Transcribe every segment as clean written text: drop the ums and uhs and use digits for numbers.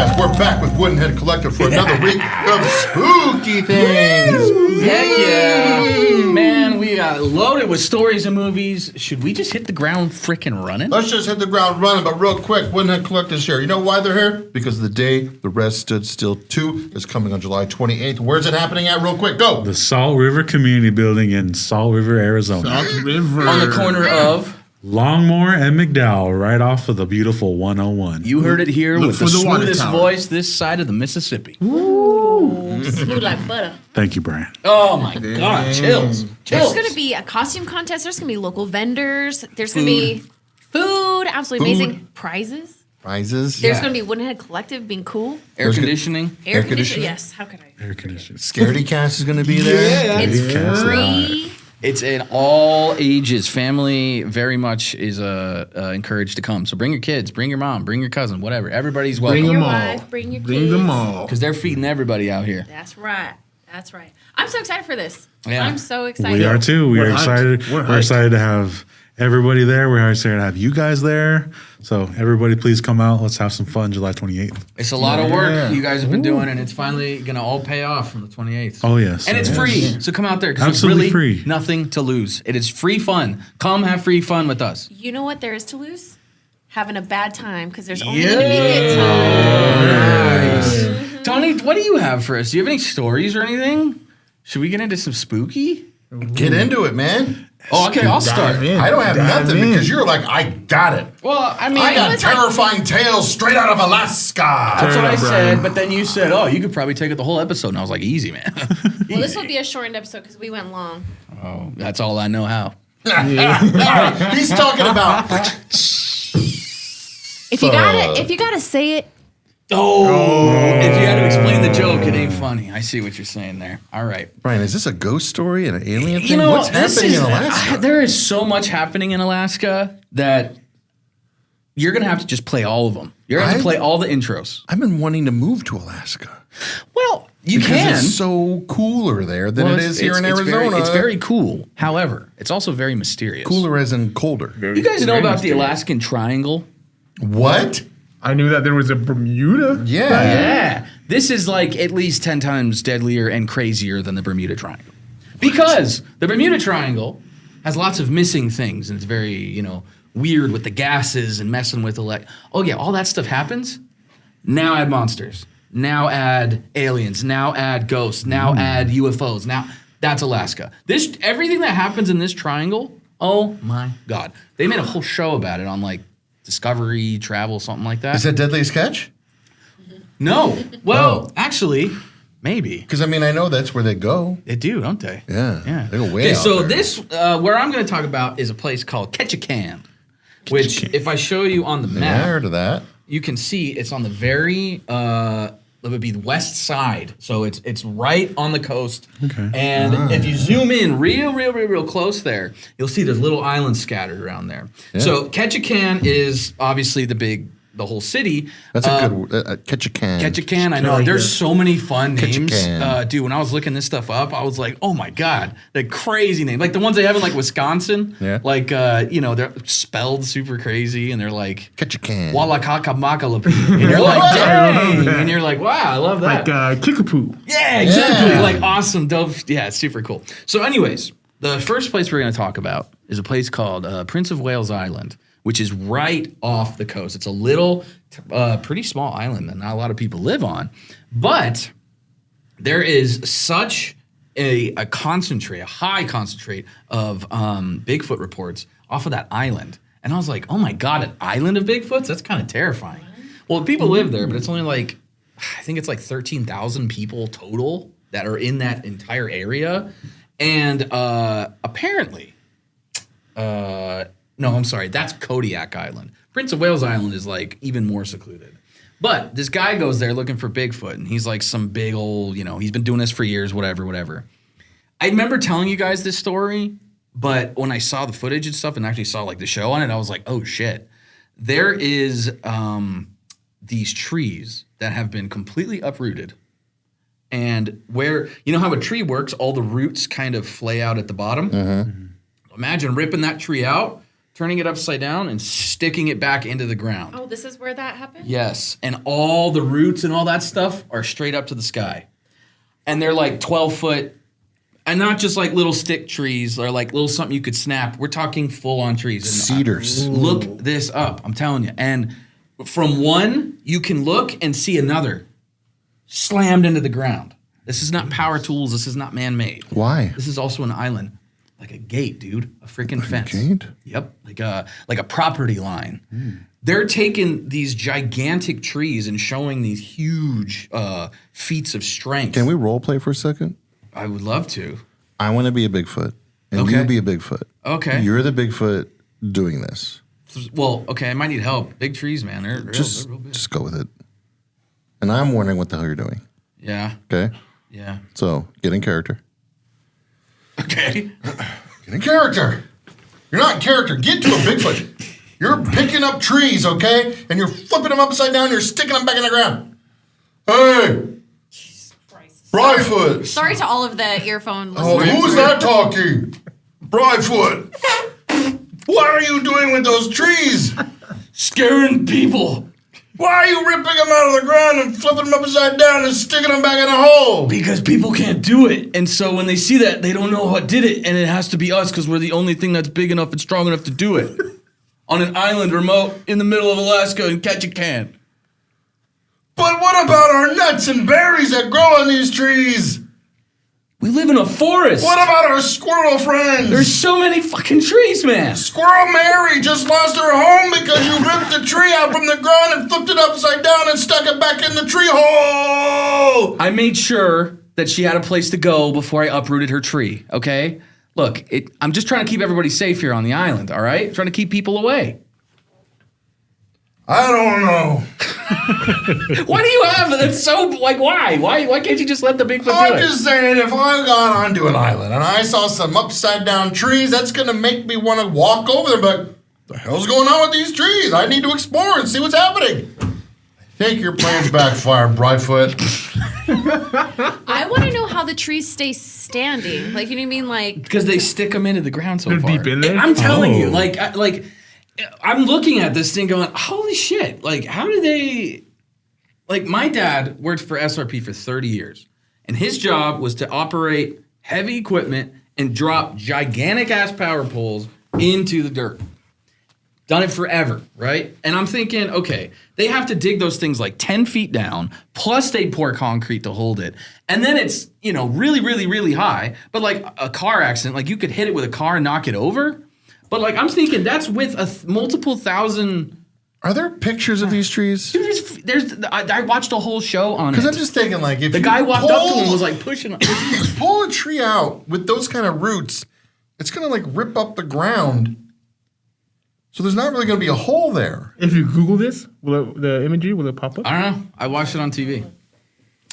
Scaredycast. We're back with Woodenhead Collective for another week of spooky things. Heck yeah. Man, we got loaded with stories and movies. Should we just hit the ground frickin' running? Let's just hit the ground running, but real quick, Woodenhead Collective's here. You know why they're here? Because the day the rest stood still 2 is coming on July 28th. Where's it happening at? Real quick, go. The Salt River Community Building in Salt River, Arizona. Salt River. On the corner of... Longmore and McDowell, right off of the beautiful 101. You heard it here Look with for the the water smoothest tower. voice this side of the Mississippi. Ooh, smooth like butter. Thank you, Brian. Oh my God, chills. There's going to be a costume contest. There's going to be local vendors. There's going to be food. Absolutely amazing. Prizes. Prizes. There's going to be Woodenhead Collective being cool. Air conditioning. Air conditioning? Yes. How could I? Air conditioning. Scaredycast is going to be there. It's free. It's in all ages. Family very much is encouraged to come. So bring your kids, bring your mom, bring your cousin, whatever. Everybody's Bring welcome. them your all. wife, bring your Bring kids. them all. Because they're feeding everybody out here. That's right. That's right. I'm so excited for this. Yeah. I'm so excited. We are too. We're We're hyped. excited. We're We're hyped. excited to have everybody there. We're excited to have you guys there. So everybody, please come out. Let's have some fun July 28th. It's a lot of work Yeah. you guys have been doing, and it's finally going to all pay off from the 28th. Oh, yes. And it's Yes. free, so come out there because there's Absolutely really free. nothing to lose. It is free fun. Come have free fun with us. You know what there is to lose? Having a bad time because there's only going to be good time. Tony, what do you have for us? Do you have any stories or anything? Should we get into some spooky? Get into it, man. Oh, okay, I'll start. Dive in. I don't have Dive nothing in. because you're like, I got it. Well, I mean, I got was like- terrifying tales straight out of Alaska. that's what I Brian. said, but then you said, oh, you could probably take it the whole episode. And I was like, easy, man. Well, this will be a shortened episode because we went long. Oh, that's all I know how. All right, he's talking about. If you gotta say it, Oh, if you had to explain the joke, it ain't funny. I see what you're saying there. All right. Brian, is this a ghost story, an alien thing? You know, What's this happening is- in Alaska? There is so much happening in Alaska that you're going to have to just play all of them. You're going to have to play all the intros. I've been wanting to move to Alaska. Well, you Because can. it's so cooler there than Well, it is here in it's Arizona. It's very cool. However, it's also very mysterious. cooler as in colder. You guys know about the Alaskan Triangle? What? I knew that there was a Bermuda. Yeah. Yeah. This is like at least 10 times deadlier and crazier than the Bermuda Triangle. Because the Bermuda Triangle has lots of missing things and it's very, weird with the gases and messing with oh yeah, all that stuff happens. Now add monsters. Now add aliens. Now add ghosts. Now add UFOs. Now that's Alaska. Everything that happens in this triangle, oh my God. They made a whole show about it on Discovery, Travel, something like that. Is that Deadly Sketch? No. Well, actually, maybe. Because, I know that's where they go. They do, don't they? Yeah. Yeah. They go way Okay, out so there. this, where I'm going to talk about is a place called Ketchikan, which, if I show you on the Yeah, I map, heard of that. you can see it's on the very, it would be the west side. So it's right on the coast. Okay. And if you zoom in real close there, you'll see there's little islands scattered around there. Yeah. So Ketchikan is obviously the whole city. That's a good word. Ketchikan. Ketchikan, I know. like There's that. so many fun names. Ketchikan. Dude, when I was looking this stuff up, I was like, oh my God, the crazy name. Like the ones they have in Wisconsin. Yeah. They're spelled super crazy and they're like Ketchikan. Wallakamakalapi. And you're like, dang. And you're like, wow, I love that. Like Kickapoo. Yeah, exactly. Yeah. Like awesome, dope. Yeah, it's super cool. So, anyways, the first place we're going to talk about is a place called Prince of Wales Island, which is right off the coast. It's a little, pretty small island that not a lot of people live on, but there is such a high concentrate of Bigfoot reports off of that island. And I was like, oh my God, an island of Bigfoots? That's kind of terrifying. Well, people live there, but it's only I think it's 13,000 people total that are in that entire area. And apparently, no, I'm sorry, that's Kodiak Island. Prince of Wales Island is even more secluded. But this guy goes there looking for Bigfoot, and he's some big old, he's been doing this for years, whatever. I remember telling you guys this story, but when I saw the footage and stuff and actually saw the show on it, I was like, oh shit. There is these trees that have been completely uprooted. And where, how a tree works, all the roots kind of flay out at the bottom. Imagine ripping that tree out. turning it upside down, and sticking it back into the ground. Oh, this is where that happened? Yes, and all the roots and all that stuff are straight up to the sky. And they're like 12 foot, and not just like little stick trees or like little something you could snap. We're talking full-on trees. And Cedars. look this up, I'm telling you. And from one, you can look and see another slammed into the ground. This is not power tools. This is not man-made. Why? This is also an island. Like a gate, dude. A freaking fence. gate? Yep. Like a property line. They're taking these gigantic trees and showing these huge feats of strength. Can we role play for a second? I would love to. I want to be a Bigfoot, and Okay. you be a Bigfoot. Okay. You're the Bigfoot doing this. Well, okay, I might need help. Big trees, man. They're real, Just, they're real big. just go with it. And I'm wondering what the hell you're doing. Yeah. Okay. Yeah. So get in character. Okay. Get in character. You're not in character. Get to a Bigfoot. You're picking up trees, okay? And you're flipping them upside down. You're sticking them back in the ground. Hey, Bryfoot. Sorry to all of the earphone Oh, listeners. who's that talking? Bryfoot. What are you doing with those trees? Scaring people. Why are you ripping them out of the ground and flipping them upside down and sticking them back in a hole? Because people can't do it. And so when they see that, they don't know what did it. And it has to be us because we're the only thing that's big enough and strong enough to do it. On an island remote in the middle of Alaska in Ketchikan. But what about our nuts and berries that grow on these trees? We live in a forest. What about our squirrel friends? There's so many fucking trees, man. Squirrel Mary just lost her home because you ripped the tree out from the ground and flipped it upside down and stuck it back in the tree hole. I made sure that she had a place to go before I uprooted her tree, okay? Look, I'm just trying to keep everybody safe here on the island, all right? Trying to keep people away. I don't know. Why do you have it? It's so, like, why? Why can't you just let the Bigfoot do I'm it? just saying, if I got onto an island and I saw some upside down trees, that's going to make me want to walk over there, but the hell's going on with these trees? I need to explore and see what's happening. I think your plan's backfired, Bryfoot. I want to know how the trees stay standing. Like, you know what I mean? Like, Because they stick them into the ground so They're far. deep in there? I'm telling you, Oh. I'm looking at this thing going, holy shit, like, how do they... Like, my dad worked for SRP for 30 years, and his job was to operate heavy equipment and drop gigantic-ass power poles into the dirt. Done it forever, right? And I'm thinking, okay, they have to dig those things like 10 feet down, plus they pour concrete to hold it. And then it's, really, really, really high. But like a car accident, like you could hit it with a car and knock it over. But like I'm thinking that's with multiple thousand... Are there pictures of these trees? Dude, I watched a whole show on it. Because I'm just thinking, like, if The you guy walked up to him and pull- was like pushing... pull a tree out with those kind of roots, it's going to, like, rip up the ground. So there's not really going to be a hole there. If you Google this, the imagery, will it pop up? I don't know. I watched it on TV.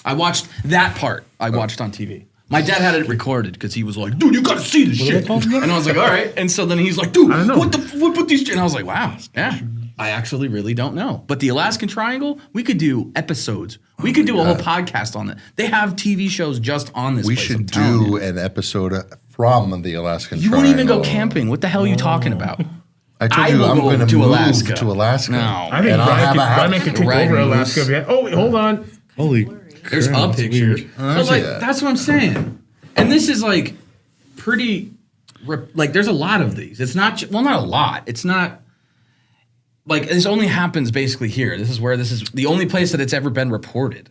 I watched that part. I watched on TV. My dad had it recorded because he was like, dude, you gotta see this shit. And I was like, all right. And so then he's like, dude, I don't know. what put these... And I was like, wow, yeah. I actually really don't know. But the Alaskan Triangle, we could do episodes. We could do a whole podcast on it. They have TV shows just on this We place, I'm should telling do you. an episode from the Alaskan You Triangle. won't even go camping. What the hell are you talking about? I told I you will I'm go going to to move Alaska. to Alaska. No. I think And I'll have a house. Brian could take Red over moose. Alaska. Yeah. Oh, wait, hold on. Holy There's crap, a that's picture. weird. But see like, that. that's what I'm saying. And this is like pretty, like there's a lot of these. It's not, well, not a lot. It's not, like this only happens basically here. This is the only place that it's ever been reported.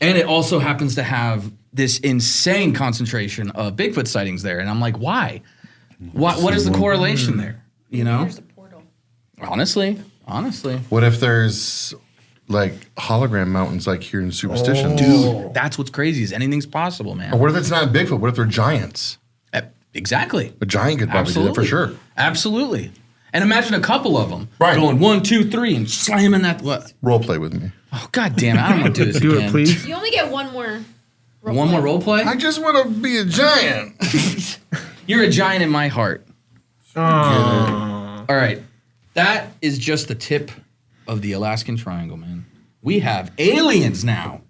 And it also happens to have this insane concentration of Bigfoot sightings there. And I'm like, why? What is the correlation there? You know? there's a portal. Honestly. What if there's, like, hologram mountains like here in Superstition? Dude, that's what's crazy is anything's possible, man. Or what if it's not Bigfoot? What if they're giants? Exactly. A giant could probably do that for sure. Absolutely. And imagine a couple of them Right. going 1, 2, 3 and slamming that. What? Role play with me. Oh, God damn it. I don't want to do this Do again. it, please. You only get one more. One more role play? I just want to be a giant. You're a giant in my heart. Aw. All right. That is just the tip of the Alaskan Triangle, man. We have aliens now.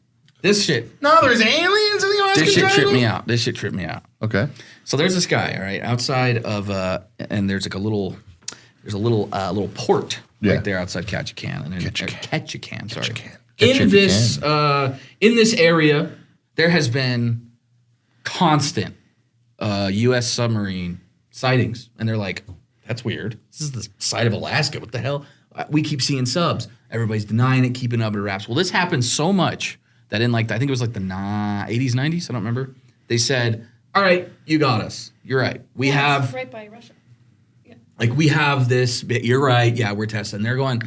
This shit No, there's aliens in the Alaskan Triangle? This shit tripped me out. Okay. So there's this guy, all right, outside of, and there's like a little there's a little port Yeah. right there outside Ketchikan. And Ketchikan, sorry. In this area, there has been constant U.S. submarine sightings, and they're like, "That's weird. This is the side of Alaska. What the hell? We keep seeing subs. Everybody's denying it, keeping it under wraps." Well, this happened so much that in I think it was like the 80s, 90s. I don't remember. They said, "All right, you got us. You're right. We have It's right by Russia. we have this. You're right. Yeah, we're testing." They're going,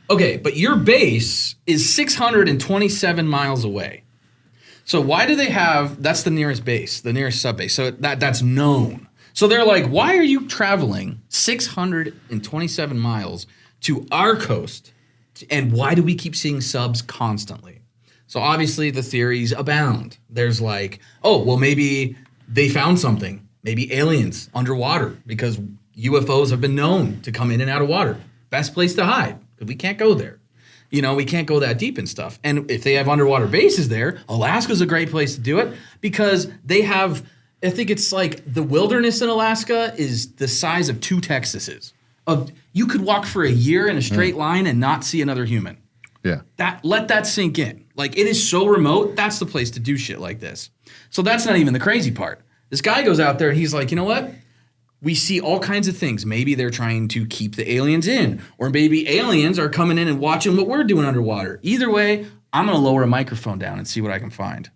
"Okay, but your base is 627 miles away. So why do they have? That's the nearest base, the nearest sub base. So that's known. So they're like, why are you traveling 627 miles to our coast, and why do we keep seeing subs constantly?" So obviously the theories abound. There's like, oh, well, maybe they found something. Maybe aliens underwater, because UFOs have been known to come in and out of water. Best place to hide, because we can't go there. You know, we can't go that deep and stuff. And if they have underwater bases there, Alaska's a great place to do it, because they have, I think it's like the wilderness in Alaska is the size of 2 Texases. You could walk for a year in a straight line and not see another human. Yeah. Let that sink in. Like, it is so remote, that's the place to do shit like this. So that's not even the crazy part. This guy goes out there and he's like, you know what? We see all kinds of things. Maybe they're trying to keep the aliens in, or maybe aliens are coming in and watching what we're doing underwater. Either way, I'm going to lower a microphone down and see what I can find.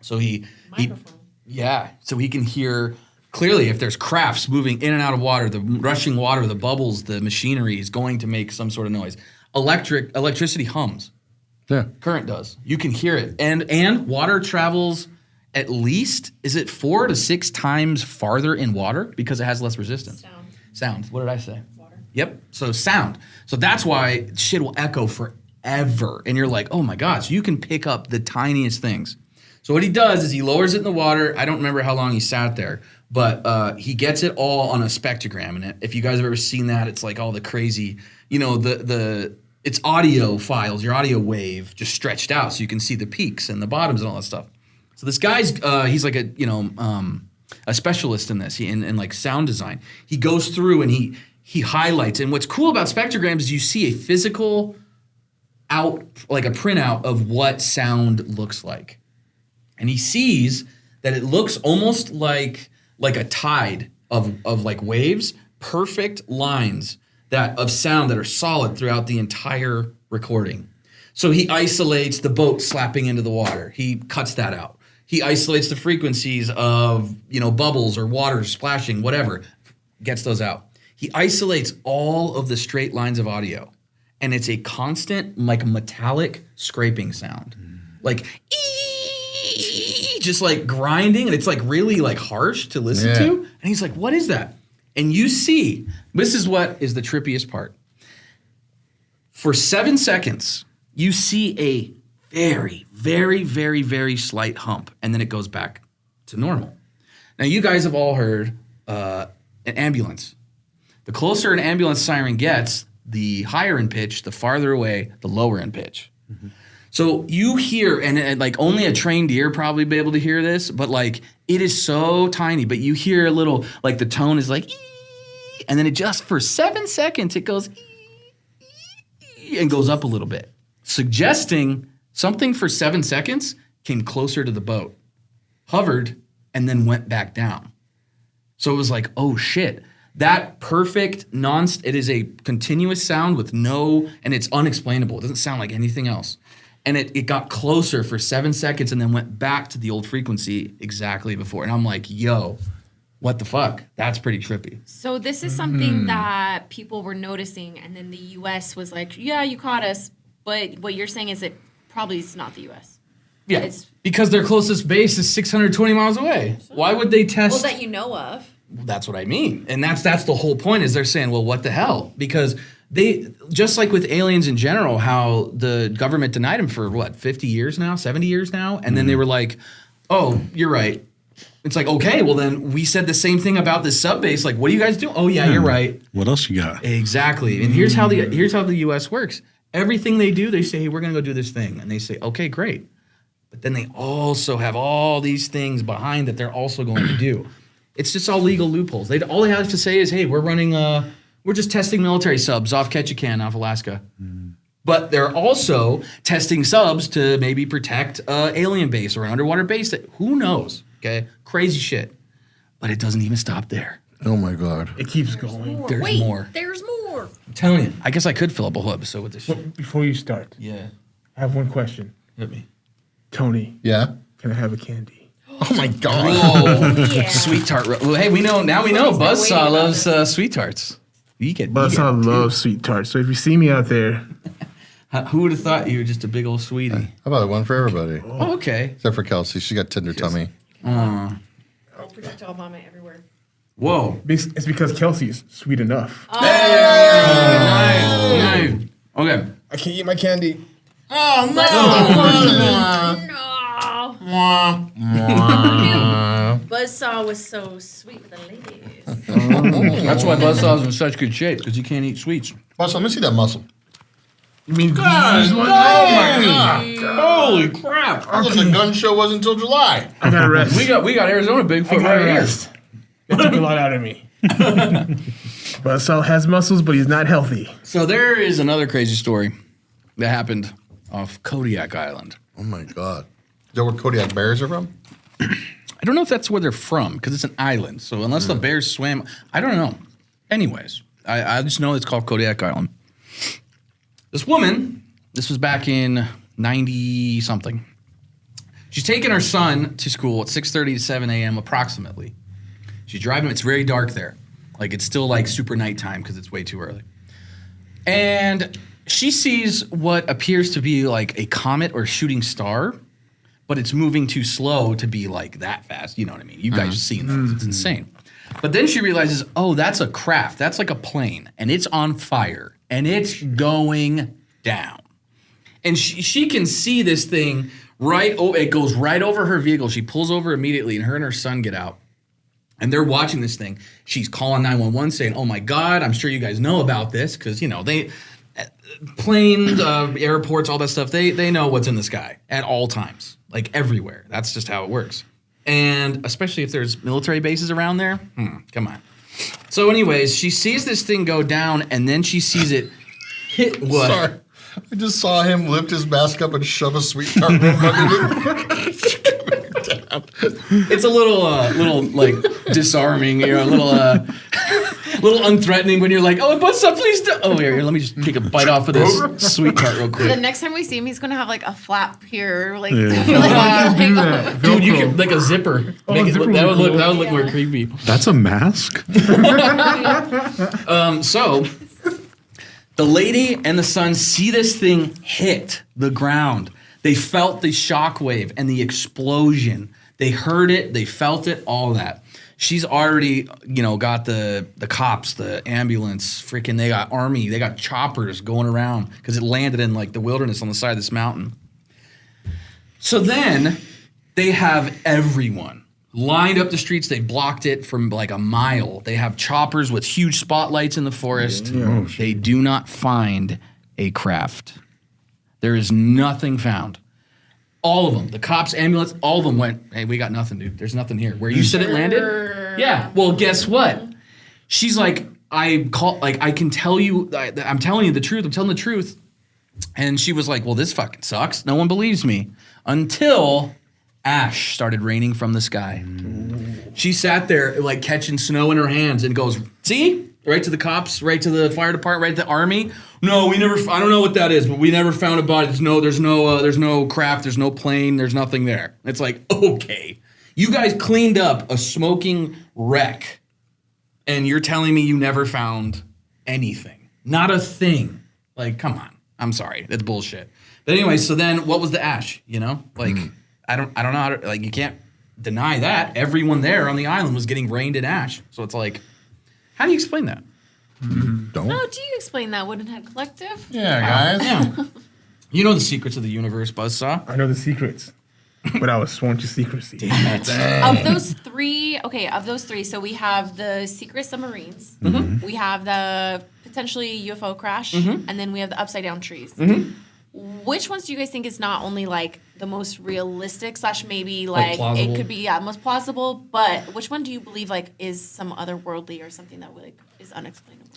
So so he can hear clearly if there's crafts moving in and out of water, the rushing water, the bubbles, the machinery is going to make some sort of noise. Electricity hums. Yeah. Current does. You can hear it. And water travels at least, is it 4 to 6 times farther in water because it has less resistance? Sound. What did I say? Water. Yep. So sound. So that's why shit will echo forever. And you're like, oh my gosh, you can pick up the tiniest things. So what he does is he lowers it in the water. I don't remember how long he sat there, but he gets it all on a spectrogram. And if you guys have ever seen that, it's like all the crazy, you know, it's audio files, your audio wave just stretched out so you can see the peaks and the bottoms and all that stuff. So this guy's, he's like a specialist in this, in like sound design. He goes through and he highlights. And what's cool about spectrograms is you see a physical like a printout of what sound looks like. And he sees that it looks almost like a tide of like waves, perfect lines of sound that are solid throughout the entire recording. So he isolates the boat slapping into the water. He cuts that out. He isolates the frequencies of, bubbles or water splashing, whatever, gets those out. He isolates all of the straight lines of audio, and it's a constant, like, metallic scraping sound. Like, just like grinding, and it's like really like harsh to listen to. And he's like, what is that? And you see, this is what is the trippiest part. For 7 seconds, you see a very, very, very, very slight hump, and then it goes back to normal. Now, you guys have all heard an ambulance. The closer an ambulance siren gets, the higher in pitch, the farther away, the lower in pitch. Mm-hmm. So you hear, and like only a trained ear probably be able to hear this, but like it is so tiny, but you hear a little, like the tone is like, and then it just for 7 seconds, it goes and goes up a little bit, suggesting something for 7 seconds came closer to the boat, hovered, and then went back down. So it was like, oh shit. That perfect it is a continuous sound with and it's unexplainable. It doesn't sound like anything else. And it got closer for 7 seconds and then went back to the old frequency exactly before. And I'm like, yo, what the fuck? That's pretty trippy. So this is something that people were noticing, and then the U.S. was like, yeah, you caught us. But what you're saying is it probably is not the U.S. Yeah, because their closest base is 620 miles away. Why would they test? Well, that you know of. That's what I mean. And that's the whole point, is they're saying, well, what the hell? Because they, just like with aliens in general, how the government denied them for 50 years now, 70 years now? And then they were like, oh, you're right. It's like, okay, well then we said the same thing about this sub base. Like, what do you guys do? Oh yeah, you're right. What else you got? Exactly. And here's how the US works. Everything they do, they say, hey, we're gonna go do this thing. And they say, okay, great. But then they also have all these things behind that they're also going to do. It's just all legal loopholes. All they have to say is, hey, we're running We're just testing military subs off Ketchikan, off Alaska. But they're also testing subs to maybe protect an alien base or an underwater base. Who knows? Okay, crazy shit. But it doesn't even stop there. Oh my God. It keeps going. There's more. There's more. I'm telling you. I guess I could fill up a whole episode with this shit. But before you start, Yeah. I have one question. Hit me. Tony, Yeah. can I have a candy? Oh my God. Oh, Yeah. sweet tart. Well, hey, we know Buzzsaw loves sweet tarts. You get. Buzzsaw loves sweet tarts. So if you see me out there, Who would have thought you were just a big old sweetie? How about one for everybody? Oh, okay. Except for Kelsey. She got tender tummy. I'll projectile vomit everywhere. Whoa. it's because Kelsey's sweet enough. Nice. Okay. I can't eat my candy. Oh, No. Buzzsaw was so sweet with the ladies. That's why Buzzsaw's in such good shape, because he can't eat sweets. Boss, let me see that muscle. You mean Holy crap. I thought the gun show wasn't until July. I gotta rest. We got Arizona Bigfoot I gotta right here. rest. It took a lot out of me. Buzzsaw has muscles, but he's not healthy. So there is another crazy story that happened off Kodiak Island. Oh my God. Is that where Kodiak bears are from? I don't know if that's where they're from, because it's an island. So unless the bears swam, I don't know. Anyways, I just know it's called Kodiak Island. This woman, this was back in 90-something. She's taking her son to school at 6:30 to 7 a.m. approximately. She's driving. It's very dark there. Like, it's still like super nighttime because it's way too early. And she sees what appears to be like a comet or shooting star, but it's moving too slow to be like that fast. You know what I mean? You guys have seen those. It's insane. But then she realizes, oh, that's a craft. That's like a plane, and it's on fire, and it's going down. And she can see this thing it goes right over her vehicle. She pulls over immediately, and her son get out. And they're watching this thing. She's calling 911 saying, oh my God, I'm sure you guys know about this. Because, planes, airports, all that stuff, they know what's in the sky at all times. Like everywhere. That's just how it works. And especially if there's military bases around there. Come on. So anyways, she sees this thing go down, and then she sees it hit what? Sorry. I just saw him lift his mask up and shove a sweet tart under It's a little like disarming, a little unthreatening when you're like, oh, Buzzsaw, please don't. Oh, here, let me just take a bite off of this sweet tart real The quick. next time we see him, he's gonna have like a flap here, like, that. Dude, you could like a zipper. Make it zipper look, that would would be look more creepy. That's a mask? So the lady and the son see this thing hit the ground. They felt the shockwave and the explosion. They heard it, they felt it, all that. She's already, got the cops, the ambulance, freaking, they got army, they got choppers going around because it landed in like the wilderness on the side of this mountain. So then they have everyone lined up the streets. They blocked it from like a mile. They have choppers with huge spotlights in the forest. They do not find a craft. There is nothing found. All of them, the cops, ambulance, all of them went, hey, we got nothing, dude. There's nothing here. Where you said it landed? Yeah. Well, guess what? She's like, I can tell you, I'm telling you the truth. I'm telling the truth. And she was like, well, this fucking sucks. No one believes me. Until ash started raining from the sky. She sat there like catching snow in her hands and goes, see? Right to the cops, right to the fire department, right to the army. No, we never. I don't know what that is, but we never found a body. There's no craft. There's no plane. There's nothing there. It's like, okay, you guys cleaned up a smoking wreck, and you're telling me you never found anything, not a thing. Like, come on. I'm sorry, that's bullshit. But anyway, so then what was the ash? I don't know how to, like, you can't deny that. Everyone there on the island was getting rained in ash. So it's like, how do you explain that? Don't. No, do you explain that Woodenhead Collective? Yeah, guys. Yeah. You know the secrets of the universe, Buzzsaw. I know the secrets, but I was sworn to secrecy. Of those three, so we have the secret submarines, we have the potentially UFO crash, and then we have the upside down trees. Which ones do you guys think is not only like the most realistic / maybe like plausible? it could be most plausible, but which one do you believe like is some otherworldly or something that like is unexplainable?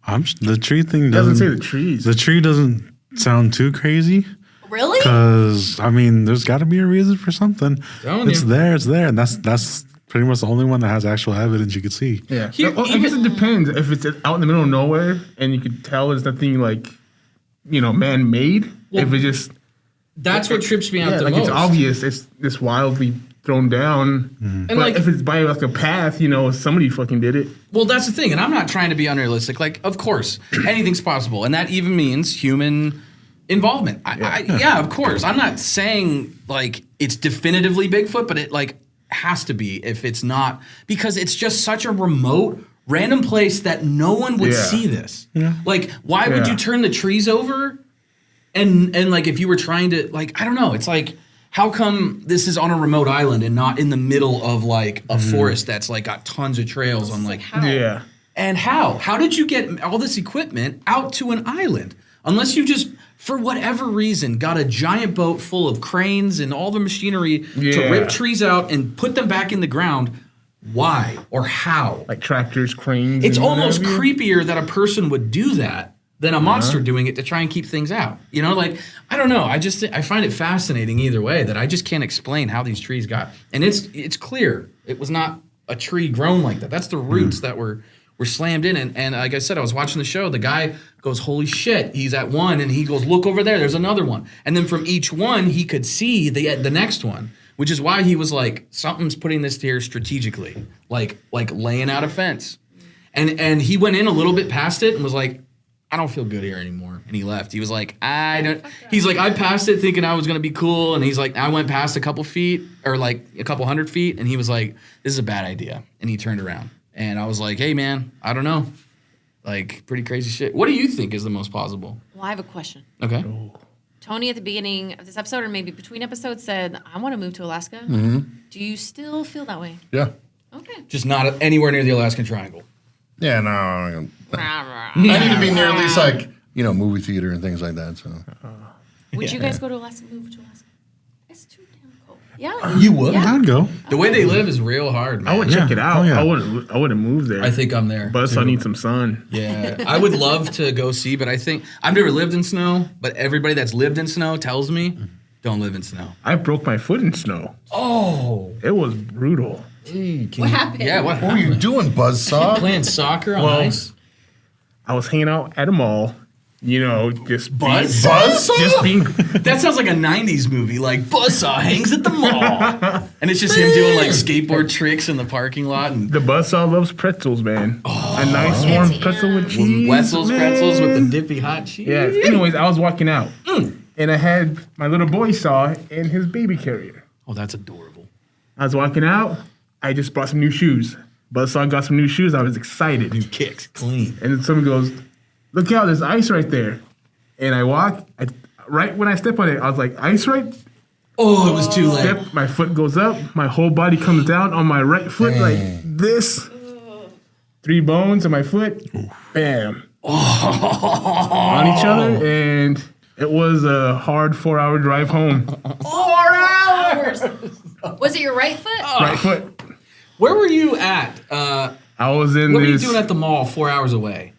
The tree thing It doesn't say doesn't. the trees. The tree doesn't sound too crazy. Really? Because I mean, there's got to be a reason for something. Telling It's you. there, and that's pretty much the only one that has actual evidence you could see. Yeah. Here- Well, I guess it depends. If it's out in the middle of nowhere and you could tell there's nothing like, man-made. Well, if it just That's what trips me out the like most. it's obvious, it's just wildly thrown down. And But like, if it's by like a path, somebody fucking did it. well, that's the thing, and I'm not trying to be unrealistic. Like, of course, anything's possible, and that even means human involvement. Yeah, of course. I'm not saying like it's definitively Bigfoot, but it like has to be if it's not, because it's just such a remote, random place that no one would Yeah. see this. Like, why would Yeah. you turn the trees over? And like if you were trying to like, I don't know, it's like, how come this is on a remote island and not in the middle of like a forest that's like got tons of trails on like How? Yeah. and how did you get all this equipment out to an island? Unless you just, for whatever reason, got a giant boat full of cranes and all the machinery to Yeah. rip trees out and put them back in the ground. Why or how? Like tractors, cranes. It's and almost whatever. creepier that a person would do that than a monster doing it to try and keep things out. Like, I don't know. I find it fascinating either way that I just can't explain how these trees got. And it's clear it was not a tree grown like that. That's the roots that were slammed in. And like I said, I was watching the show. The guy goes, holy shit, he's at one. And he goes, look over there, there's another one. And then from each one, he could see the next one, which is why he was like, something's putting this here strategically, like laying out a fence. And he went in a little bit past it and was like, I don't feel good here anymore. And he left. He was like, I passed it thinking I was going to be cool. And he's like, I went past a couple feet or like a couple 100 feet. And he was like, this is a bad idea. And he turned around. And I was like, hey, man, I don't know. Like, pretty crazy shit. What do you think is the most plausible? Well, I have a question. Okay. Tony, at the beginning of this episode, or maybe between episodes, said, I want to move to Alaska. Do you still feel that way? Yeah. Okay. Just not anywhere near the Alaskan Triangle. Yeah, no. I need to be near at least like, movie theater and things like that. So Would you guys go to Alaska? Move to Alaska? It's too damn cold. Yeah. You would? Yeah. I'd go. The way they live is real hard, man. I would check it out. Oh, yeah. I wouldn't move there. I think I'm there. but I need some sun. Yeah, I would love to go see, but I think I've never lived in snow. But everybody that's lived in snow tells me, don't live in snow. I broke my foot in snow. Oh, It was brutal. What happened? yeah. What what were you doing, Buzzsaw? Playing soccer on Well, ice? I was hanging out at a mall, just Buzz? Buzzsaw? being That sounds like a '90s movie, like Buzzsaw hangs at the mall, and it's just him doing like skateboard tricks in the parking lot and the buzzsaw loves pretzels, man. A nice warm Fancy, pretzel with yeah. cheese. Wetzel's man. pretzels with the dippy hot cheese. Yeah. Anyways, I was walking out, and I had my little boy saw in his baby carrier. Oh, that's adorable. I was walking out. I just bought some new shoes. Buzzsaw got some new shoes. I was excited. New kicks, clean. And then someone goes, look out, there's ice right there. And I walk, right when I step on it, I was like, ice right? Oh, it was too late. Step, my foot goes up, my whole body comes down on my right foot like this. 3 bones on my foot, bam. On each other, and it was a hard 4-hour drive home. 4 hours. Was it your right foot? Right foot. Where were you at? I was in What were you this. doing at the mall 4 hours away?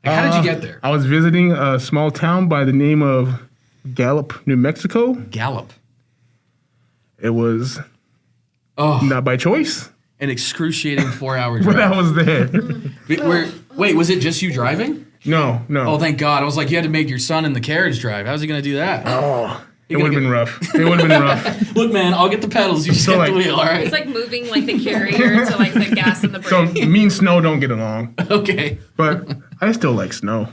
Like, how did you get there? I was visiting a small town by the name of Gallup, New Mexico. Gallup. It was Oh, not by choice, an excruciating 4-hour but I drive. was there. Wait, was it just you driving? No. Oh, thank God. I was like, you had to make your son in the carriage drive. How's he going to do that? Oh, it gonna would have get- been rough. It would have been rough. Look, man, I'll get the pedals. You just So, get like- the wheel, all right? It's like moving like the carrier to like the gas and the So brake. me and snow don't get along, Okay. but I still like snow.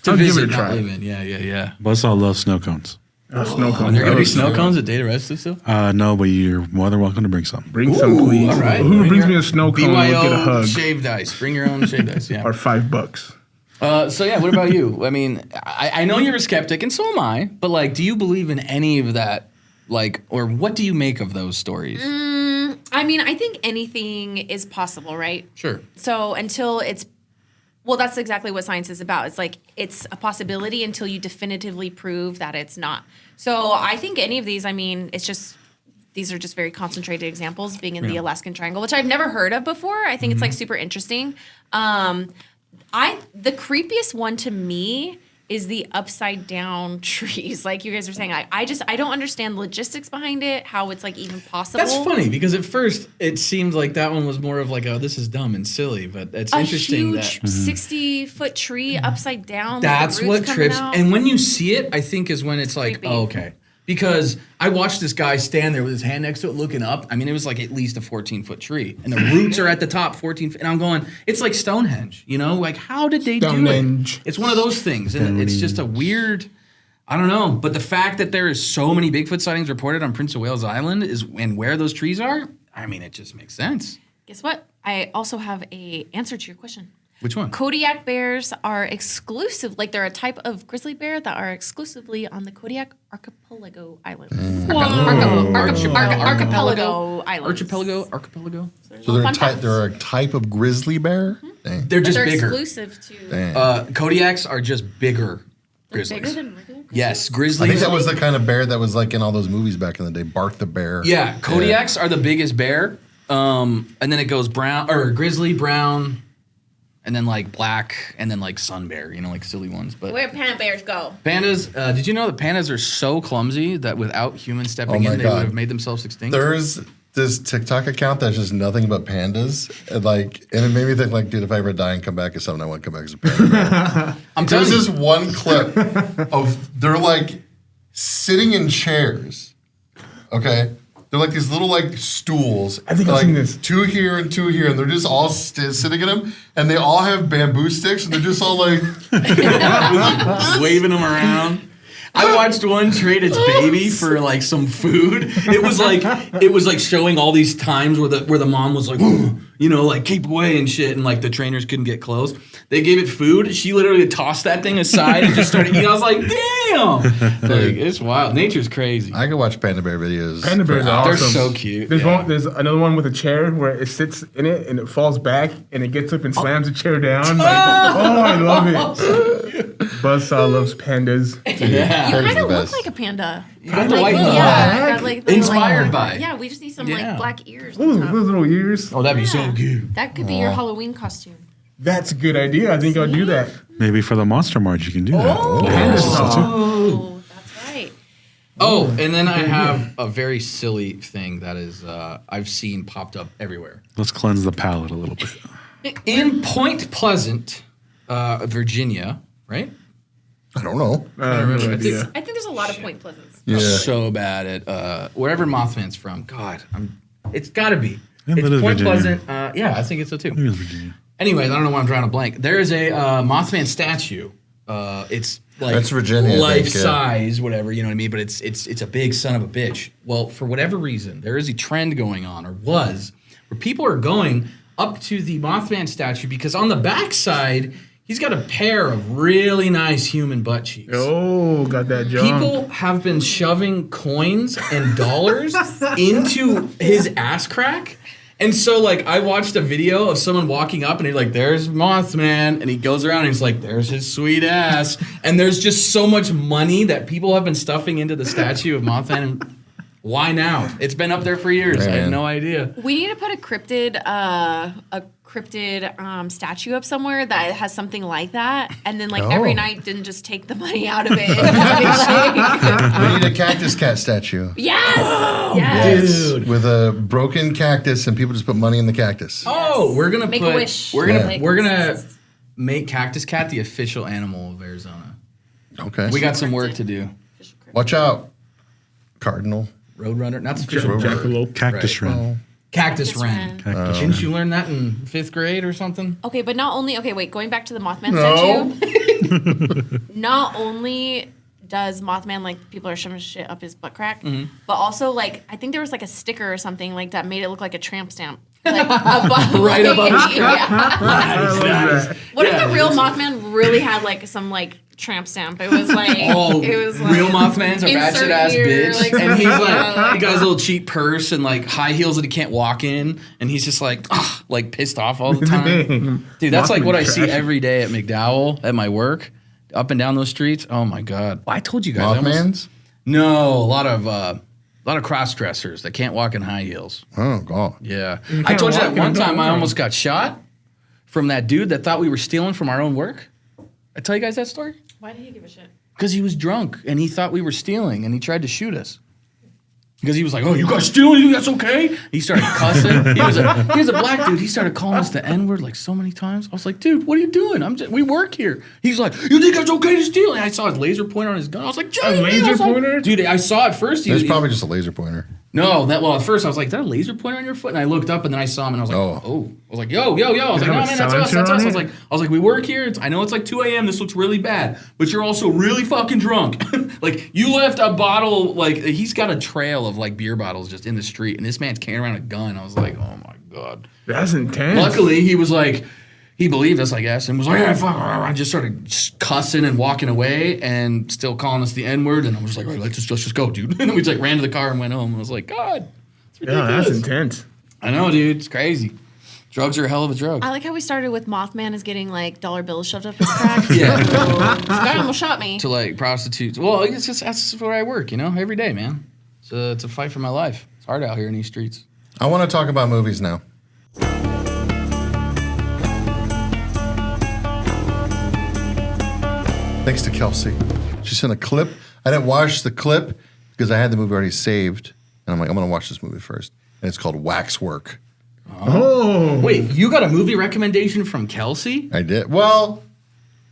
To I'll give visit, it a not try. live in. Yeah. Buzzsaw loves snow cones. Snow cones. Are there going to be I snow love cones at Data Rescue still? No, but you're more than welcome to bring some. Bring some, please. All right. Who brings your- me a snow cone will get a BYO hug shaved ice. Bring your own shaved ice, yeah. or $5. So yeah, what about you? I mean, I know you're a skeptic, and so am I. But like, do you believe in any of that? Like, or what do you make of those stories? I mean, I think anything is possible, right? Sure. So until it's, well, that's exactly what science is about. It's like it's a possibility until you definitively prove that it's not. So I think any of these, I mean, it's just, these are just very concentrated examples being in the Alaskan Triangle, which I've never heard of before. I think it's like super interesting. The creepiest one to me is the upside down trees. Like you guys were saying, I don't understand logistics behind it, how it's like even possible. That's funny because at first it seemed like that one was more of like, oh, this is dumb and silly, but it's interesting huge that 60-foot tree upside down. that's with the what roots coming trips. out. And when you see it, I think is when it's like, creepy. oh, okay. Because I watched this guy stand there with his hand next to it looking up. I mean, it was like at least a 14-foot tree. And the roots are at the top, 14 feet. And I'm going, it's like Stonehenge, you know? Like, how did they do Stonehenge. it? It's one of those things. And it's just a weird, I don't know. But the fact that there is so many Bigfoot sightings reported on Prince of Wales Island and where those trees are, I mean, it just makes sense. Guess what? I also have a answer to your question. Which one? Kodiak bears are exclusive, like they're a type of grizzly bear that are exclusively on the Kodiak Archipelago Islands. Archipelago Islands. Archipelago. So they're Fun facts. they're a type of grizzly bear. Dang. They're just They're bigger. exclusive to. Dang. Kodiaks are just bigger They're grizzlies. bigger than regular grizzlies? Yes, I grizzlies. think that was the kind of bear that was like in all those movies back in the day. Bart the bear. Yeah, Kodiaks are the biggest bear. And then it goes brown or grizzly, brown, and then like black, and then like sun bear, you know, like silly ones. But Where panda bears go? pandas, did you know that pandas are so clumsy that without humans stepping Oh my in, they God. would have made themselves extinct? There's this TikTok account that's just nothing but pandas, and it made me think like, dude, if I ever die and come back as something, I want to come back as a panda. I'm telling There's you. this one clip of they're like sitting in chairs. Okay. They're like these little like stools. I think I've like seen this. two here, and they're just all sitting in them, and they all have bamboo sticks, and they're just all like waving them around. I watched one trade its baby for like some food. It was like showing all these times where the mom was like, you know, like keep away and shit, and like the trainers couldn't get close. They gave it food. She literally tossed that thing aside and just started eating. I was like, damn, like it's wild. Nature's crazy. I could watch panda bear videos. Panda bears for are They're awesome. so cute. There's yeah. one. There's another one with a chair where it sits in it and it falls back and it gets up and slams the chair down. Like, oh, I love it. Buzzsaw loves pandas. Yeah. You Panda's kind the of look best. like a panda. You got the white yeah, yeah. got, like, the, Inspired by. Yeah, we just need some Yeah. like black ears. Ooh, On top. those little ears. Oh, that'd be so cute. That could be your Halloween costume. That's a good idea. I think I'll do that. Maybe for the Monster March, you can do that. Oh, that's right. Oh, and then I have a very silly thing that is I've seen popped up everywhere. Let's cleanse the palate a little bit. In Point Pleasant, Virginia, right? I don't know. remember. No I think- idea. I think there's a lot of Point Pleasants. Yeah. So bad at wherever Mothman's from. God, it's got to be. Yeah, It's that is Point Virginia. Pleasant. Yeah, I think it's so too. I think it's Virginia. Anyways, I don't know why I'm drawing a blank. There is a Mothman statue. It's like That's Virginia, I think, life yeah. size, whatever, you know what I mean? But it's a big son of a bitch. Well, for whatever reason, there is a trend going on, or was, where people are going up to the Mothman statue because on the backside, he's got a pair of really nice human butt cheeks. Oh, got that John. People have been shoving coins and dollars into his ass crack. And so, like, I watched a video of someone walking up and he's like, there's Mothman. And he goes around and he's like, there's his sweet ass. And there's just so much money that people have been stuffing into the statue of Mothman. And why now? It's been up there for years. I had Man. no idea. We need to put a cryptid statue up somewhere that has something like that, and then like every Oh. night didn't just take the money out of it. And We need a cactus cat statue. yes, yes. Dude. With a broken cactus, and people just put money in the cactus. Oh, we're gonna Make a put. wish. We're gonna Yeah. we're gonna make Cactus Cat the official animal of Arizona. Okay. We got some work to do. Watch out, Cardinal. Roadrunner, not the official. Jackalope. Cactus Right. wren. Cactus Cactus wren. wren. Cactus Didn't you learn that in 5th grade or something? Okay, but not only going back to the Mothman No. statue. Not only does Mothman like people are shoving shit up his butt crack, but also like I think there was like a sticker or something like that made it look like a tramp stamp. Like Right above his Yeah. Nice. What if the real Mothman really had like some like tramp stamp? It was like it was like real Mothman's a insert ratchet ass here, bitch, like, and he's something like, he got his little cheap purse and like high heels that he can't walk in, and he's just like, like pissed off all the time. Dude, that's like what I see Mothman every day at McDowell at my work, up and down those streets. Oh my god, I told you guys. I almost- Mothman's? No, a lot of cross dressers that can't walk in high heels. Oh, God. Yeah, You I can't told you that walk one in time I them. almost got shot from that dude that thought we were stealing from our own work. I tell you guys that story? Why did he give a shit? Because he was drunk and he thought we were stealing and he tried to shoot us. Because he was like, "Oh, you guys stealing? You think that's okay?" He started cussing. He was a black dude. He started calling us the N-word like so many times. I was like, "Dude, what are you doing? We work here." He's like, "You think it's okay to steal?" And I saw his laser pointer on his gun. I was like, A laser pointer? Dude, I saw it first. It's probably just a laser pointer. No, at first I was like, "Is that a laser pointer on your foot?" And I looked up and then I saw him and I was like, "Oh." I was like, "Yo." I was like, "No, man, that's us. That's us." I was like, "We work here. I know it's like 2 a.m. This looks really bad, but you're also really fucking drunk." Like, you left a bottle, like, he's got a trail of like beer bottles just in the street and this man's carrying around a gun. I was like, "Oh my God." That's intense. Luckily, he was like, he believed us, I guess, and was like, "Yeah, fuck." I just started cussing and walking away and still calling us the N-word. And I was just like, "All right, let's just go, dude." And then we just like ran to the car and went home. And I was like, "God, it's ridiculous." Yeah, that's intense. I know, dude. It's crazy. Drugs are a hell of a drug. I like how we started with Mothman as getting like dollar bills shoved up his crack. Yeah. This guy almost shot me. To like prostitutes. Well, it's just that's where I work, every day, man. It's a fight for my life. It's hard out here in these streets. I want to talk about movies now. Thanks to Kelsey. She sent a clip. I didn't watch the clip because I had the movie already saved. And I'm like, I'm going to watch this movie first. And it's called Waxwork. Oh. Wait, you got a movie recommendation from Kelsey? I did. Well,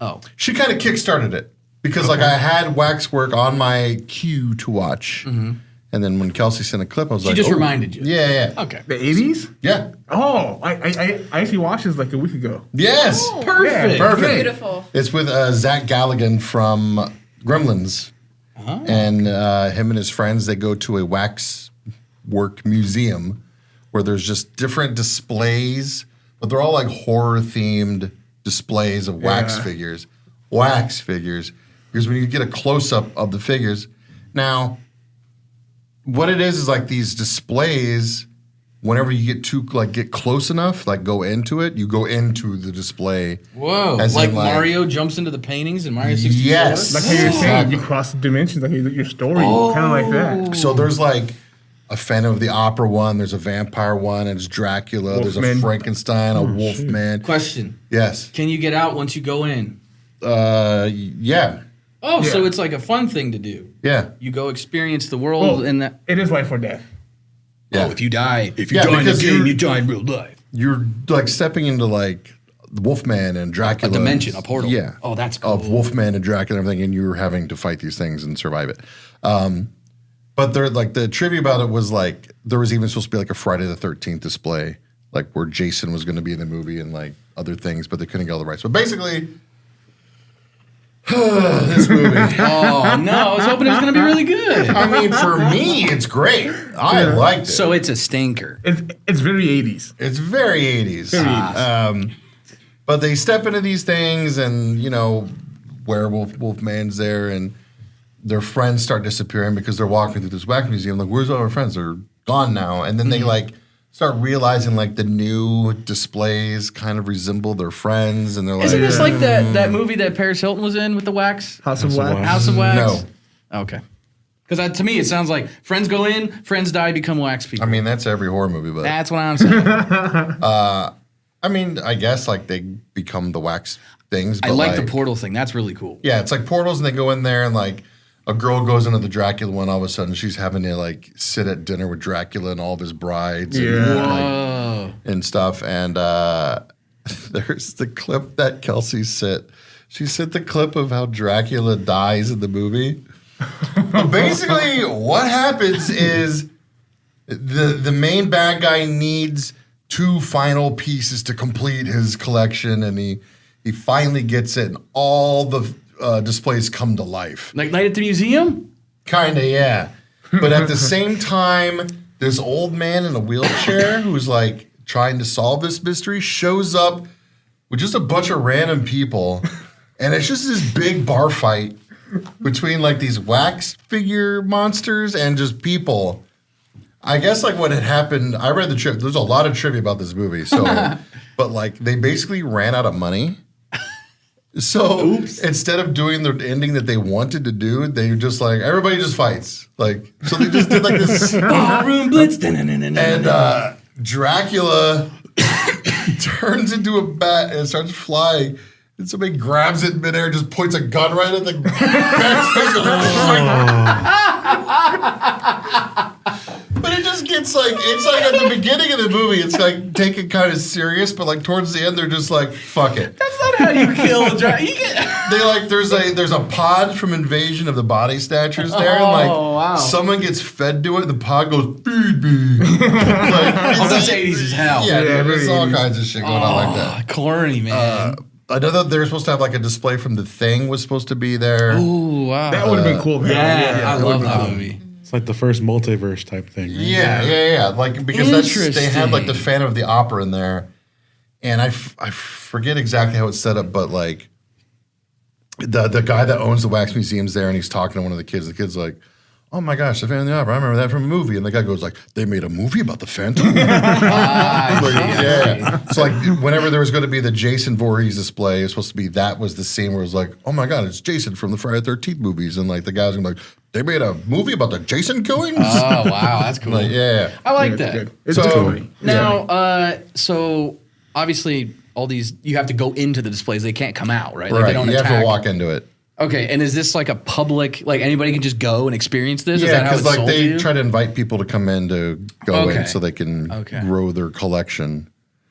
Oh. she kind of kickstarted it because like I had Waxwork on my queue to watch. Mm-hmm. And then when Kelsey sent a clip, I was like, She just reminded you. Yeah. Okay. The 80s? Yeah. Oh, I actually watched this like a week ago. Yes. Oh, Perfect. Perfect. Beautiful. It's with Zach Galligan from Gremlins. Oh. And him and his friends, they go to a waxwork museum where there's just different displays, but they're all like horror-themed displays of wax figures. Wax figures. Because when you get a close-up of the figures. Now, what it is like these displays, whenever you get close enough, like go into it, you go into the display. Whoa. As Like in, Mario jumps into the paintings in Mario 64? Yes. Like how you're saying, you cross the dimensions, like your story, kind of like that. So there's like a Phantom of the Opera one, there's a vampire one, and it's Dracula, there's a Wolfman. Frankenstein, a Wolfman. Question. Yes. Can you get out once you go in? Yeah. Oh, so Yeah. it's like a fun thing to do. Yeah. You go experience the world Well, and that. it is life or death. Yeah. Oh, if you die in the because game, you die in real life. You're like stepping into like the Wolfman and Dracula. A dimension, a portal. Yeah. Oh, that's Of cool. Wolfman and Dracula and everything, and you're having to fight these things and survive it. But there, like the trivia about it was like there was even supposed to be like a Friday the 13th display, like where Jason was going to be in the movie and like other things, but they couldn't get all the rights. But basically, this movie. Oh, no. I was hoping it was going to be really good. I mean, for me, it's great. I liked it. So it's a stinker. It's very 80s. It's very 80s. Very 80s. But they step into these things and, werewolf, Wolfman's there and their friends start disappearing because they're walking through this wax museum. Like, where's all our friends? They're gone now. And then they like start realizing like the new displays kind of resemble their friends. And they're like, Isn't this like that movie that Paris Hilton was in with the wax? House of Wax. House of Wax? No. Okay. Because to me, it sounds like friends go in, friends die, become wax people. I mean, that's every horror movie, but That's what I'm saying. I mean, I guess like they become the wax things. But I like the portal thing. That's really cool. Yeah, it's like portals, and they go in there, and like a girl goes into the Dracula one. All of a sudden, she's having to like sit at dinner with Dracula and all of his brides, Yeah. Whoa. and stuff. And there's the clip that Kelsey sent. She sent the clip of how Dracula dies in the movie. But basically, what happens is the main bad guy needs 2 final pieces to complete his collection, and he finally gets it, and all the displays come to life. Like Night at the Museum? Kinda, yeah. But at the same time, this old man in a wheelchair who's like trying to solve this mystery shows up with just a bunch of random people, and it's just this big bar fight between like these wax figure monsters and just people. I guess like what had happened, I read the trivia. There's a lot of trivia about this movie. So, but like they basically ran out of money. So instead of doing the ending that they wanted to do, they just like everybody just fights. Like so they just did like this Ballroom Blitz. and Dracula turns into a bat and starts flying. And somebody grabs it in midair and just points a gun right at the bat's face. But it just gets like, it's like at the beginning of the movie, it's like taken kind of serious, but like towards the end, they're just like, fuck it. That's not how you kill a dragon. They like, there's a pod from Invasion of the Body Snatchers there, and like wow. someone gets fed to it, and the pod goes, feed me. That's 80s as hell. Yeah, Yeah, there's very all 80s. kinds of shit going on like that. Corny, man. I know that they're supposed to have like a display from The Thing was supposed to be there. Ooh, wow. That would have been cool. yeah, I love would've that been movie. It's like the first multiverse type thing. Right? Yeah. Like because they had like the Phantom of the Opera in there, and I forget exactly how it's set up, but like the guy that owns the wax museum's there, and he's talking to one of the kids. The kid's like, "Oh my gosh, the Phantom of the Opera! I remember that from a movie." And the guy goes like, "They made a movie about the Phantom." Yeah. So like whenever there was going to be the Jason Voorhees display, it's supposed to be that was the scene where it was like, "Oh my god, it's Jason from the Friday the 13th movies," and like the guys gonna be like, "They made a movie about the Jason killings." Oh, wow. That's cool. Like, yeah. I like It's that. good. It's So- funny. Now, so obviously all these, you have to go into the displays. They can't come out, right? Like, Right. they don't You have attack. to walk into it. Okay, and is this like a public, like anybody can just go and experience this? Is Yeah, that how because it's like sold to they you? try to invite people to come in to go Okay. in so they can Okay. grow their collection.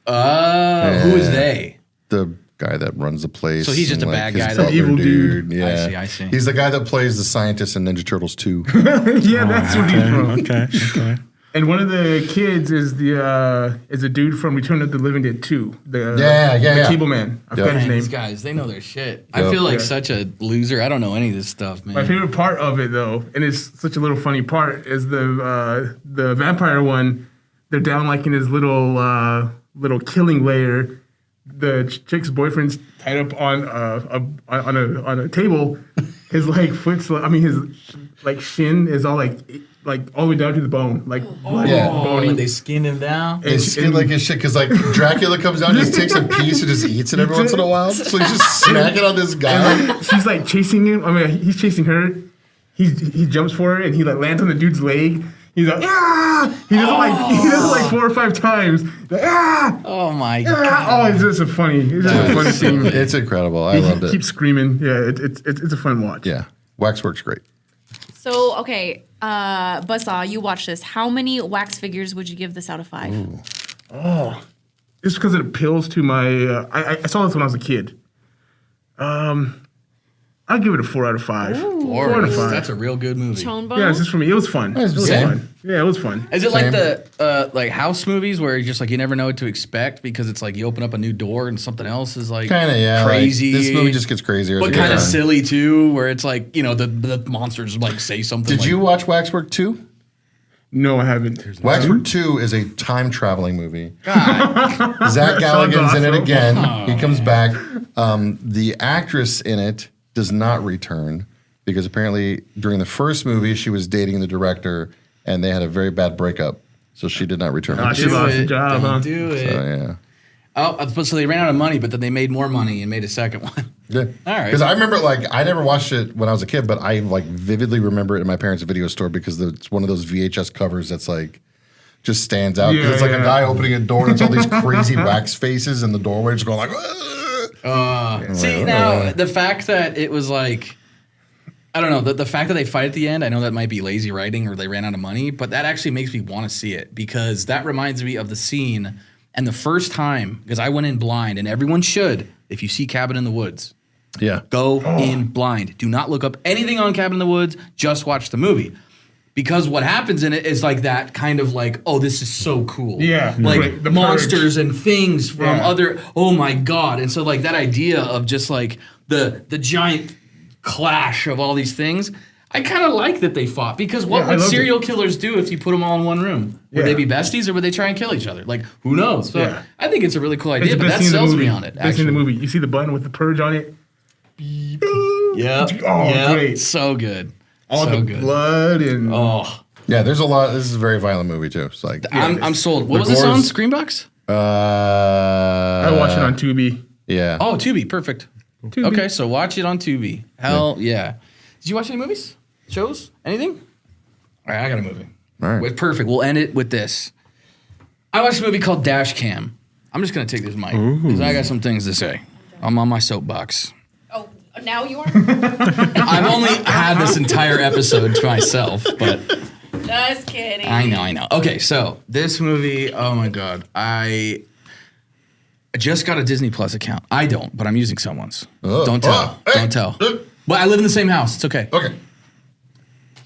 Oh, who is they? The guy that runs the place. So he's just and, a bad his guy that- butler Evil dude. Yeah. I see. He's the guy that plays the scientist in Ninja Turtles 2. Yeah, that's what he's from. Okay. And one of the kids is a dude from Return of the Living Dead 2. The Yeah. Cable Man. I forgot Yeah. his Man, these name. guys, they know their shit. I Yep. feel like Yeah. such a loser. I don't know any of this stuff, man. My favorite part of it, though, and it's such a little funny part, is the vampire one. They're down like in his little killing lair. The chick's boyfriend's tied up on a table. His like foot's, I mean his like shin is all like all the way down to the bone, like bloody, Yeah. bony. when they skinned him down. They skin like his shit because like Dracula comes down, just takes a piece and just eats it every once in a while. So he's just snacking on this guy. She's like chasing him. I mean, he's chasing her. He jumps for her and he like lands on the dude's leg. He's like, ah! He does it like 4 or 5 times. Like, ah! Oh my Ah! god. Oh, it's just a funny scene. It's incredible. I loved it. Keeps screaming. Yeah, it's a fun watch. Yeah. Waxwork's great. So, okay, Buzzsaw, you watch this. How many wax figures would you give this out of 5? Just because it appeals to my. I saw this when I was a kid. I'll give it a 4 out of 5. 4 out of 5. That's a real good movie. Tone bone? Yeah, it's just for me. It was fun. It was same. fun. Yeah, it was fun. Is it like Same. the like house movies where you just like you never know what to expect because it's like you open up a new door and something else is like Kind of, yeah. like, crazy. this movie just gets crazier. as but it goes kind of on. silly too, where it's like you know the monsters like say something. Did like, you watch Waxwork 2? No, I haven't. Waxwork 2 is a time traveling movie. God, Zach Galligan's in it awesome. again. He comes back. The actress in it does not return because apparently during the first movie she was dating the director and they had a very bad breakup, so she did not return. Ah, So, she lost the it. job, Don't huh? do it. yeah. Oh, so they ran out of money, but then they made more money and made a second one. Yeah. All right. Because I remember, like, I never watched it when I was a kid, but I like vividly remember it in my parents' video store because it's one of those VHS covers that's like just stands out. Because it's like a guy opening a door and it's all these crazy wax faces in the doorway, just going like. See now the fact that it was like. I don't know. The fact that they fight at the end, I know that might be lazy writing or they ran out of money, but that actually makes me want to see it because that reminds me of the scene and the first time, because I went in blind and everyone should, if you see Cabin in the Woods, Yeah. go in blind. Do not look up anything on Cabin in the Woods, just watch the movie. Because what happens in it is like that kind of like, oh, this is so cool. Yeah. Like Right, the monsters and things from Yeah. other, oh my God. And so like that idea of just like the giant clash of all these things, I kind of like that they fought because what Yeah, I would loved serial killers do if you put them all in one room? Would Yeah. they be besties or would they try and kill each other? Like, who knows? So Yeah. I think it's a really cool It's idea, the but best that scene in the sells movie. me on it, Best scene in the actually. movie. You see the button with the purge on it. Yeah. Oh, great. So good. All so the good. blood and Oh, Yeah, there's a lot. This is a very violent movie, too. It's like. I'm sold. What The was this on? gore's- Screenbox? I watch it on Tubi. Yeah. Oh, Tubi. Perfect. Tubi. Okay, so watch it on Tubi. Hell yeah. Did you watch any movies? Shows? Anything? All right, I got a movie. All right. Perfect. We'll end it with this. I watched a movie called Dash Cam. I'm just gonna take this mic because I got some things to say. I'm on my soapbox. Oh, now you are? I've only had this entire episode to myself, but Just kidding. I know. Okay, so this movie, oh my God. I just got a Disney Plus account. I don't, but I'm using someone's. Don't tell. Hey. Don't tell. But I live in the same house. It's okay. Okay.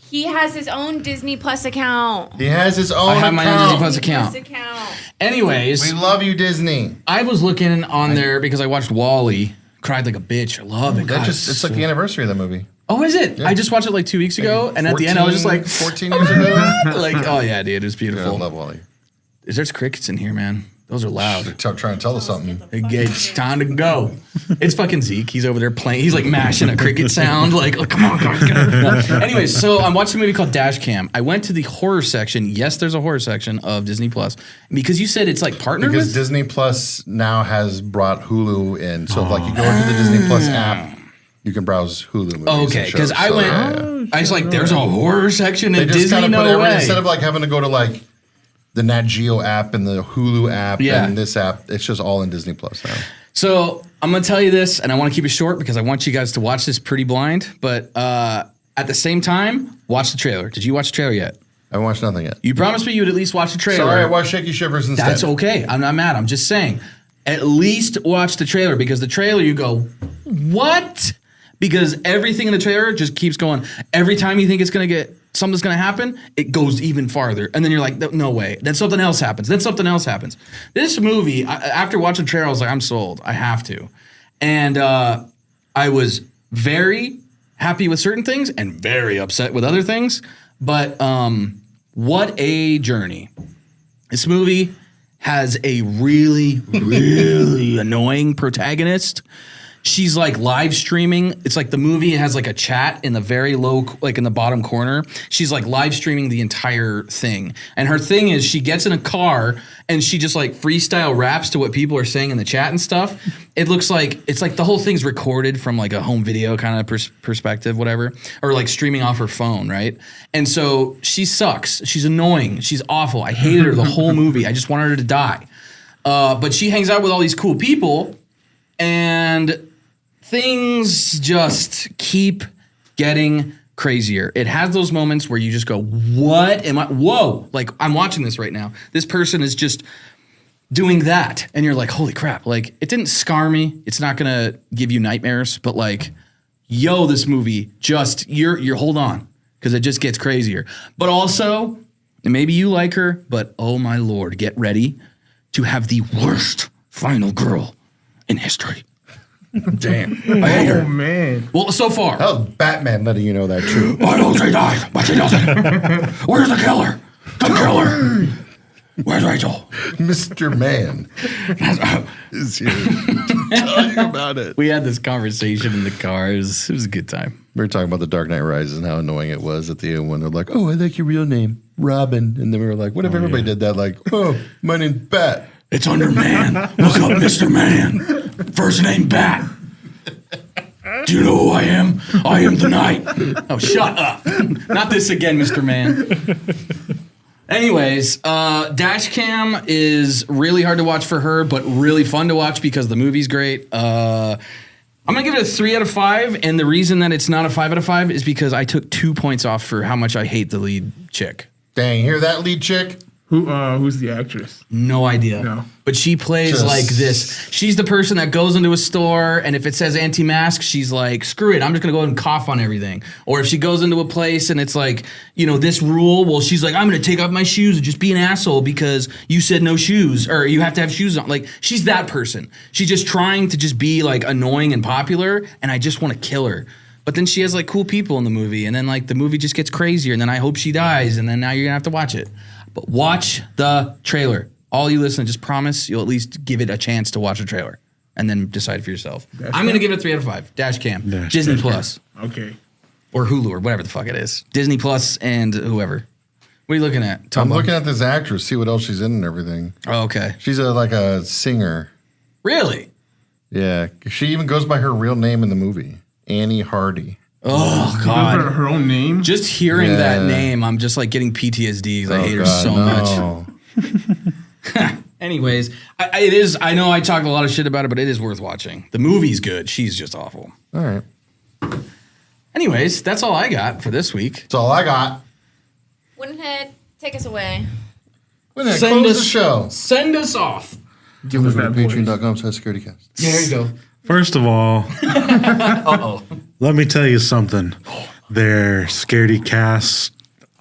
He has his own Disney Plus account. He has his own I have my own Disney account. Plus account. account. Anyways, We love you, Disney. I was looking on there because I watched Wall-E. Cried like a bitch. I love it. God, It's like the anniversary of that movie. Oh, is it? I just watched it like 2 weeks ago, and at the end I was just like, 14 years ago. like, oh yeah, dude, it was Yeah, I beautiful. love Wally. There's crickets in here, man. Those are loud. They're trying to tell us something. It's time to go. It's fucking Zeke. He's over there playing. He's like mashing a cricket sound. Like, oh, come on, guys. Get it. Anyways, so I'm watching a movie called Dash Cam. I went to the horror section. Yes, there's a horror section of Disney Plus because you said it's like partnered Because with. Disney Plus now has brought Hulu in. So, like, you go into the Disney Plus app, you can browse Hulu movies. Oh, okay, because I went. I was like, there's a horror section They in just Disney. kind of put No way. instead of like having to go to like the Nat Geo app and the Hulu app Yeah. and this app, it's just all in Disney Plus now. So I'm gonna tell you this, and I want to keep it short because I want you guys to watch this pretty blind. But at the same time, watch the trailer. Did you watch the trailer yet? I haven't watched nothing yet. You promised me you would at least watch the trailer. Sorry, I watched Shaky Shivers instead. That's okay. I'm not mad. I'm just saying, at least watch the trailer because the trailer you go, what? Because everything in the trailer just keeps going. Every time you think it's gonna get something's gonna happen, it goes even farther, and then you're like, no way. Then something else happens. Then something else happens. This movie, after watching the trailer, I was like, I'm sold. I have to, and I was very happy with certain things and very upset with other things. But what a journey! This movie has a really, really annoying protagonist. She's like live streaming. It's like the movie has like a chat in the very low, like in the bottom corner. She's like live streaming the entire thing. And her thing is she gets in a car and she just like freestyle raps to what people are saying in the chat and stuff. It looks like, it's like the whole thing's recorded from like a home video kind of perspective, whatever, or like streaming off her phone, right? And so she sucks. She's annoying. She's awful. I hated her the whole movie. I just wanted her to die. But she hangs out with all these cool people and things just keep getting crazier. It has those moments where you just go, what am I? Whoa, like I'm watching this right now. This person is just doing that. And you're like, holy crap. Like it didn't scar me. It's not going to give you nightmares, but like, yo, this movie just, you're hold on because it just gets crazier. But also, and maybe you like her, but oh my Lord, get ready to have the worst final girl in history. Damn. I hate her. Oh, man. Well, so far. That was Batman letting you know that too. I know she died, but she doesn't. Where's the killer? The killer. Where's Rachel? Mr. Man is here to tell you about it. We had this conversation in the car. It was a good time. We were talking about The Dark Knight Rises and how annoying it was at the end when they're like, oh, I like your real name, Robin. And then we were like, what if everybody did that? Like, oh, my name's Bat. It's under Man. Look up Mr. Man. First name Bat. Do you know who I am? I am the Knight. Oh, shut up. Not this again, Mr. Man. Anyways, Dash Cam is really hard to watch for her, but really fun to watch because the movie's great. I'm going to give it a 3 out of 5, and the reason that it's not a 5 out of 5 is because I took 2 points off for how much I hate the lead chick. Dang, hear that, lead chick? Who's the actress? No idea. No. But she plays Just- like this. She's the person that goes into a store, and if it says anti-mask, she's like, screw it, I'm just gonna go ahead and cough on everything. Or if she goes into a place and it's like, you know, this rule, well, she's like, I'm gonna take off my shoes and just be an asshole because you said no shoes, or you have to have shoes on. Like, she's that person. She's just trying to just be like annoying and popular, and I just wanna kill her. But then she has like cool people in the movie, and then like the movie just gets crazier, and then I hope she dies, and then now you're gonna have to watch it. But watch the trailer. All you listen, just promise you'll at least give it a chance to watch the trailer and then decide for yourself. I'm going to give it a 3 out of 5. Dash Cam. Disney Plus. Okay. Or Hulu or whatever the fuck it is. Disney Plus and whoever. What are you looking at? I'm looking at this actress, see what else she's in and everything. Oh, okay. She's like a singer. Really? Yeah. She even goes by her real name in the movie, Annie Hardy. Oh, Her, God. her own name? Just hearing that Yeah. name, I'm just like getting PTSD because I hate her God, so no. much. Anyways, it is. I know I talked a lot of shit about it, but it is worth watching. The movie's good. She's just awful. All right. Anyways, that's all I got for this week. That's all I got. Woodenhead, take us away. We're going to close the show. Send us off. Give us that voice. Patreon.com/Scaredycast. There you go. First of all, let me tell you something. Their Scaredycast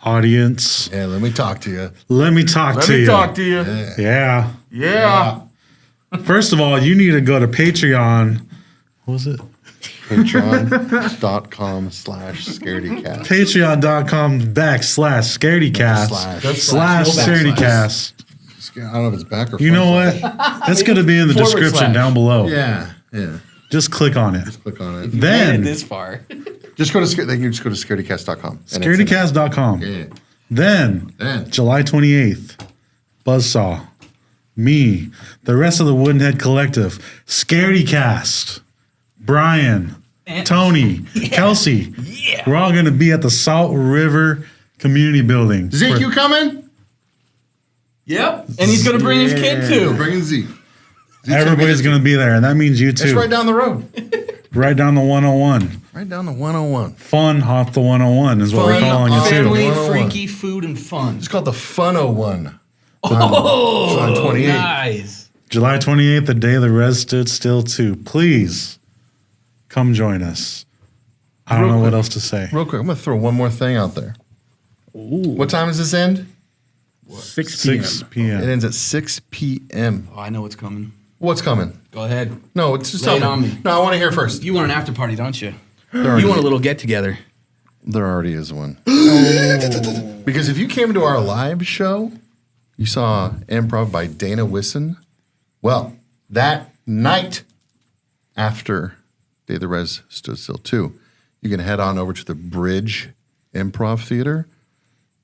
audience. Yeah, let me talk to you. Let me talk to you. to you. Yeah. Yeah. First of all, you need to go to Patreon. What was it? Patreon.com/Scaredycast. Patreon.com/Scaredycast/Scaredycast. I don't know if it's back or You know what? That's going to be in the description down below. Yeah. Just click on it. Click on it. Then, This far. Just go to they can just go to scaredycast.com. Scaredycast.com. Yeah. Then, July 28th, Buzzsaw, me, the rest of the Woodenhead Collective, Scaredycast, Brian, Tony, Kelsey. Yeah. We're all going to be at the Salt River Community Building. Zeke, you coming? Yep. And he's going to bring his kid too. Bringing Zeke. Everybody's going to be there, and that means you too. It's right down the road. Right down the 101. Right down the 101. Fun off the 101 is what we're calling it too. Family, freaky food, and fun. It's called the Fun-01. Oh, July 28th. nice. July 28th, the day the res stood still too. Please come join us. I don't know what else to say. Real quick, I'm going to throw one more thing out there. What time does this end? 6 p.m. 6 It p.m. ends at 6 p.m. Oh, I know what's coming. What's coming? Go ahead. No, it's just Lay it tell on me. No, I want to hear first. You want an after party, don't you? There You want a little get together. There already is one. Because if you came to our live show, you saw improv by Dana Wisson. Well, that night after Day the Res Stood Still 2, you can head on over to the Bridge Improv Theater,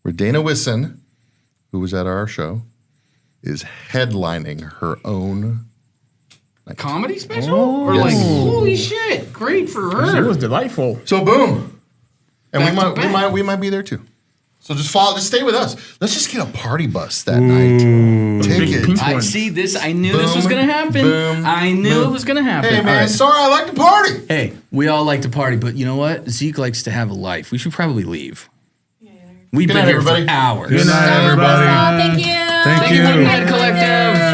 where Dana Wisson, who was at our show, is headlining her own Comedy special? Or like, holy shit, great for her. It was delightful. So boom. And Back to back. we might be there too. So just stay with us. Let's just get a party bus that night. Take it. I see this. I knew this was going to happen. Boom, I knew it was going to happen. Hey man, All right. sorry I like to party. Hey, we all like to party, but you know what? Zeke likes to have a life. We should probably leave. We've Good been night, here everybody. for hours. Good night, everybody. Thank you. Thank Thank you, Woodenhead Collective.